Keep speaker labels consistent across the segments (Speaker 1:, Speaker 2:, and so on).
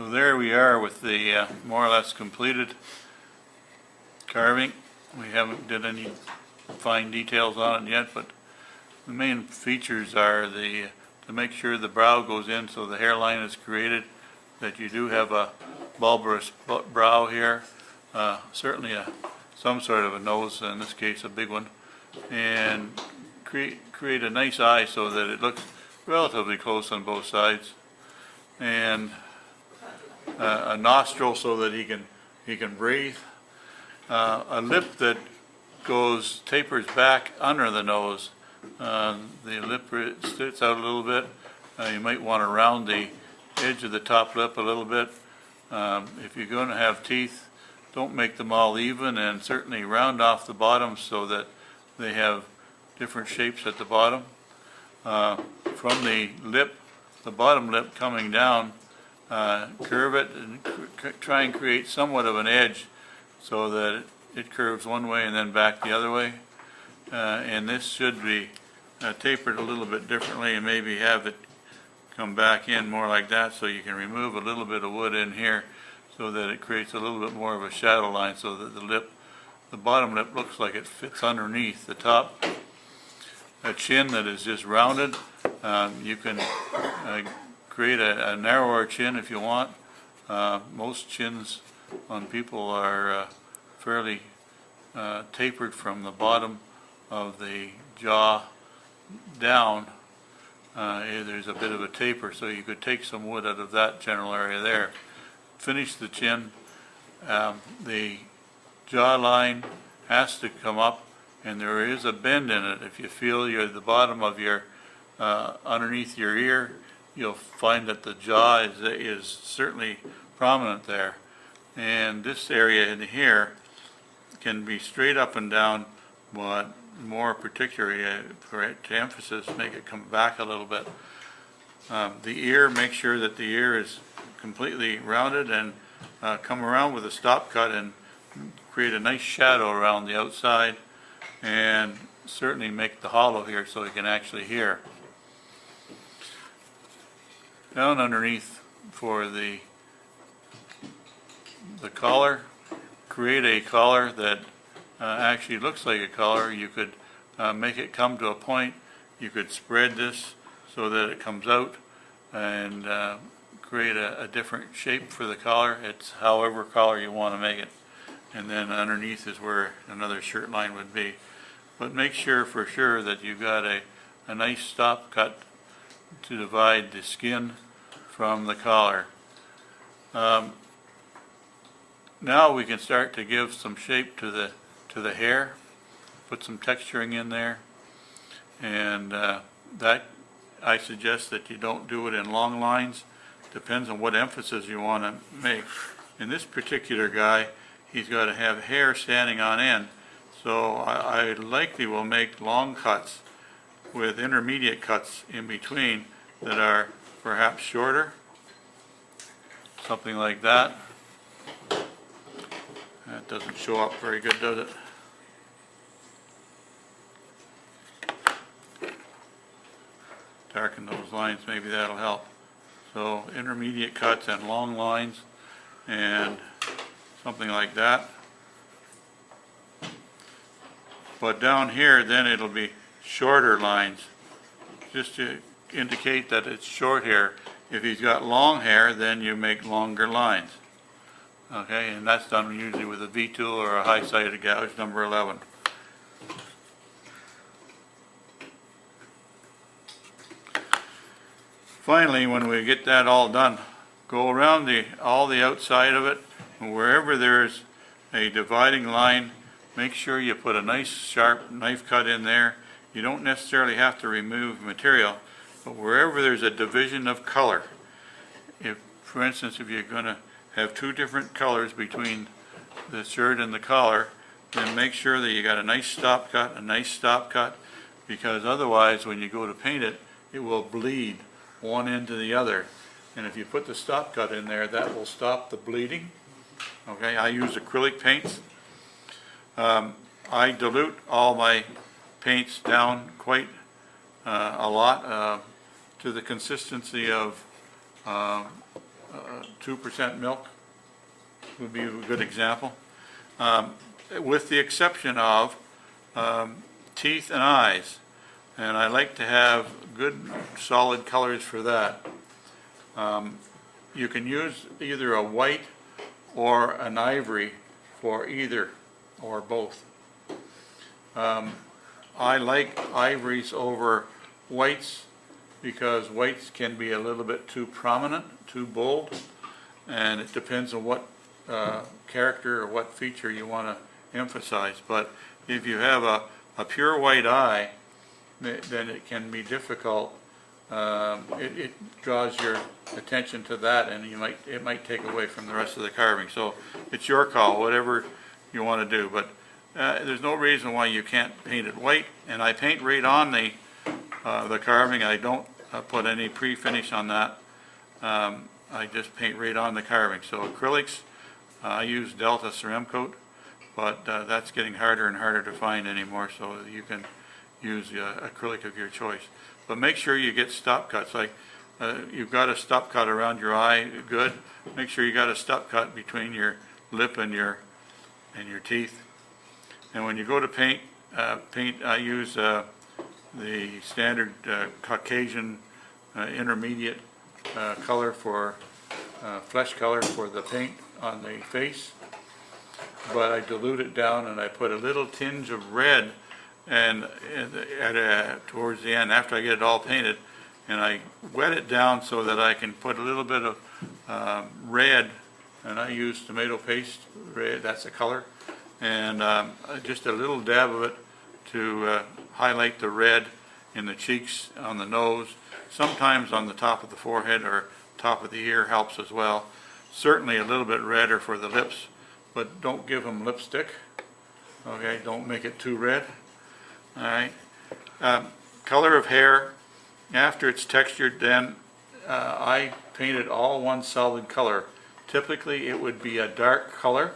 Speaker 1: So there we are with the more or less completed carving. We haven't did any fine details on it yet, but the main features are to make sure the brow goes in so the hairline is created, that you do have a bulbous brow here, certainly some sort of a nose, in this case a big one, and create a nice eye so that it looks relatively close on both sides, and a nostril so that he can breathe, a lip that tapers back under the nose. The lip sticks out a little bit. You might want to round the edge of the top lip a little bit. If you're going to have teeth, don't make them all even, and certainly round off the bottom so that they have different shapes at the bottom. From the lip, the bottom lip coming down, curve it and try and create somewhat of an edge so that it curves one way and then back the other way. And this should be tapered a little bit differently, and maybe have it come back in more like that, so you can remove a little bit of wood in here so that it creates a little bit more of a shadow line, so that the bottom lip looks like it fits underneath the top. A chin that is just rounded. You can create a narrower chin if you want. Most chins on people are fairly tapered from the bottom of the jaw down. There's a bit of a taper, so you could take some wood out of that general area there. Finish the chin. The jawline has to come up, and there is a bend in it. If you feel the bottom of your underneath your ear, you'll find that the jaw is certainly prominent there. And this area in here can be straight up and down, but more particularly to emphasis, make it come back a little bit. The ear, make sure that the ear is completely rounded, and come around with a stop cut and create a nice shadow around the outside, and certainly make the hollow here so you can actually hear. Down underneath for the collar, create a collar that actually looks like a collar. You could make it come to a point. You could spread this so that it comes out, and create a different shape for the collar. It's however collar you want to make it. And then underneath is where another shirt line would be. But make sure for sure that you've got a nice stop cut to divide the skin from the collar. Now we can start to give some shape to the hair, put some texturing in there, and that I suggest that you don't do it in long lines. Depends on what emphasis you want to make. In this particular guy, he's got to have hair standing on end, so I likely will make long cuts with intermediate cuts in between that are perhaps shorter, something like that. That doesn't show up very good, does it? Darken those lines, maybe that'll help. So intermediate cuts and long lines, and something like that. But down here, then it'll be shorter lines, just to indicate that it's short hair. If he's got long hair, then you make longer lines. Okay, and that's done usually with a V-tool or a high-sided gouge, number 11. Finally, when we get that all done, go around all the outside of it, and wherever there's a dividing line, make sure you put a nice sharp knife cut in there. You don't necessarily have to remove material, but wherever there's a division of color, for instance, if you're going to have two different colors between the shirt and the collar, then make sure that you got a nice stop cut, because otherwise when you go to paint it, it will bleed one into the other. And if you put the stop cut in there, that will stop the bleeding. Okay, I use acrylic paints. I dilute all my paints down quite a lot to the consistency of 2% milk would be a good example. With the exception of teeth and eyes. And I like to have good solid colors for that. You can use either a white or an ivory for either or both. I like ivories over whites because whites can be a little bit too prominent, too bold, and it depends on what character or what feature you want to emphasize. But if you have a pure white eye, then it can be difficult. It draws your attention to that, and it might take away from the rest of the carving. So it's your call, whatever you want to do. But there's no reason why you can't paint it white. And I paint right on the carving. I don't put any pre-finish on that. I just paint right on the carving. So acrylics, I use Delta Ceramcoat, but that's getting harder and harder to find anymore. So you can use acrylic of your choice. But make sure you get stop cuts. Like you've got a stop cut around your eye, good. Make sure you got a stop cut between your lip and your teeth. And when you go to paint, I use the standard Caucasian intermediate color for flesh color for the paint on the face. But I dilute it down and I put a little tinge of red and towards the end, after I get it all painted, and I wet it down so that I can put a little bit of red, and I use tomato paste red, that's the color, and just a little dab of it to highlight the red in the cheeks, on the nose, sometimes on the top of the forehead or top of the ear helps as well. Certainly a little bit redder for the lips, but don't give them lipstick, okay, don't make it too red. All right. Color of hair, after it's textured, then I paint it all one solid color. Typically it would be a dark color,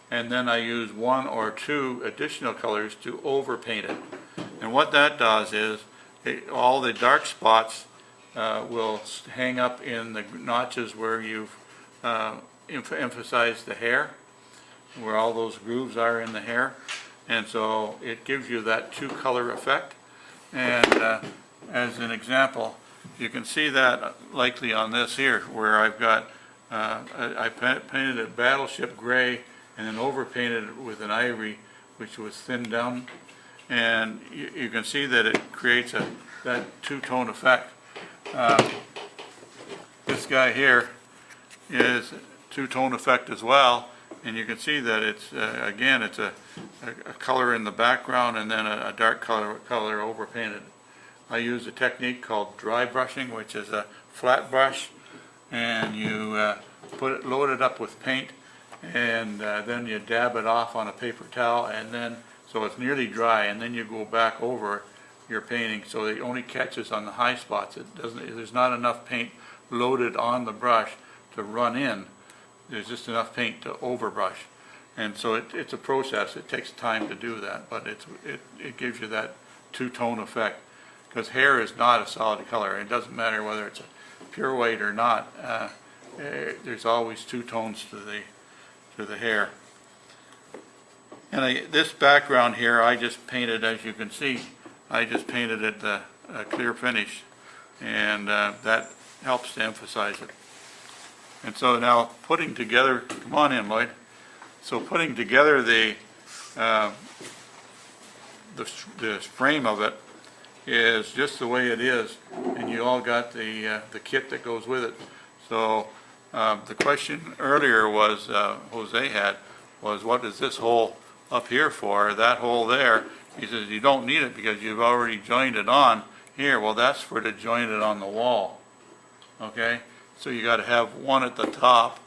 Speaker 1: and then I use one or two additional colors to overpaint it. And what that does is all the dark spots will hang up in the notches where you've emphasized the hair, where all those grooves are in the hair. And so it gives you that two-color effect. And as an example, you can see that likely on this here, where I've got, I painted it battleship gray and then overpainted it with an ivory, which was thinned down. And you can see that it creates that two-tone effect. This guy here is two-tone effect as well. And you can see that it's, again, it's a color in the background and then a dark color overpainted. I use a technique called dry brushing, which is a flat brush, and you load it up with paint, and then you dab it off on a paper towel, and then so it's nearly dry, and then you go back over your painting so it only catches on the high spots. There's not enough paint loaded on the brush to run in. There's just enough paint to overbrush, and so it's a process. It takes time to do that, but it gives you that two-tone effect, because hair is not a solid color. It doesn't matter whether it's a pure white or not. There's always two tones to the hair. And this background here, I just painted, as you can see, I just painted it a clear finish, and that helps to emphasize it. And so now putting together, come on in, Lloyd. So putting together the frame of it is just the way it is, and you all got the kit that goes with it. So the question earlier was, Jose had, was what is this hole up here for? That hole there, he says you don't need it because you've already joined it on here. Well, that's for to join it on the wall, okay? So you got to have one at the top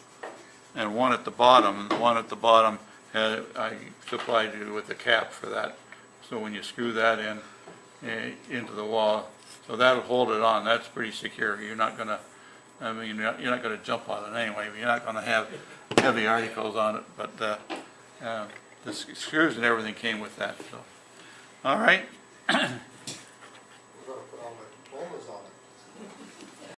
Speaker 1: and one at the bottom. And the one at the bottom, I supplied you with the cap for that. So when you screw that in into the wall, so that'll hold it on. That's pretty secure. You're not gonna, I mean, you're not gonna jump on it anyway. You're not gonna have heavy articles on it. But the screws and everything came with that. So, all right.